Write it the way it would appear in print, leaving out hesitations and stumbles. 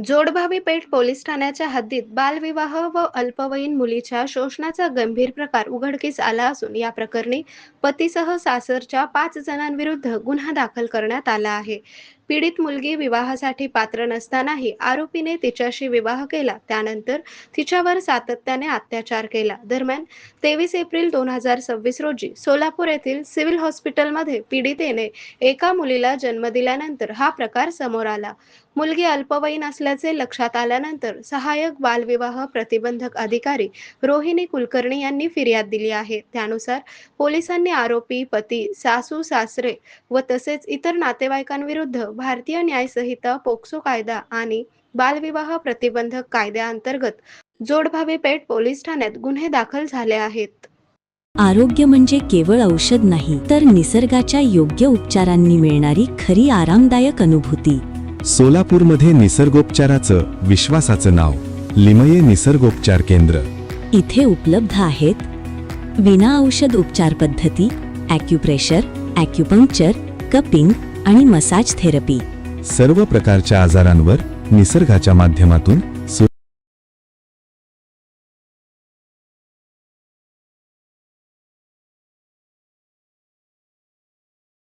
जोडभावी पेठ police ठाण्याच्या हद्दीत बालविवाह व अल्पवयीन मुलीच्या शोषणाचा गंभीर प्रकार उघडकीस आला असून या प्रकरणी पतीसह सासरच्या 5 जणांविरुद्ध गुन्हा दाखल करण्यात आला आहे. पीडित मुलगी विवाहासाठी पात्र नसतानाही आरोपीने तिच्याशी विवाह केला. त्यानंतर तिच्यावर सातत्याने अत्याचार केला. दरम्यान 23 एप्रिल 2026 रोजी सोलापूर येथील सिव्हिल हॉस्पिटलमध्ये पीडितेने एका मुलीला जन्म दिल्यानंतर हा प्रकार समोर आला. मुलगी अल्पवयीन असल्याचे लक्षात आल्यानंतर सहाय्यक बालविवाह प्रतिबंधक अधिकारी रोहिणी कुलकर्णी यांनी फिर्याद दिली आहे. त्यानुसार पोलिसांनी आरोपी, पती, सासू सासरे व तसेच इतर नातेवाईकांविरुद्ध भारतीय न्याय संहिता, पोक्सो कायदा आणि बालविवाह प्रतिबंधक कायद्याअंतर्गत जोडभावी पेठ पोलीस ठाण्यात गुन्हे दाखल झाले आहेत. आरोग्य म्हणजे केवळ औषध नाही, तर निसर्गाच्या योग्य उपचारांनी मिळणारी खरी आरामदायक अनुभूती. सोलापूरमध्ये निसर्गोपचाराचं विश्वासाचं नाव लिमये निसर्गोपचार केंद्र. इथे उपलब्ध आहेत विना औषध उपचार पद्धती, ॲक्युप्रेशर, ॲक्युपंक्चर, कपिंग आणि मसाज थेरपी. सर्व प्रकारच्या आजारांवर निसर्गाच्या माध्यमातून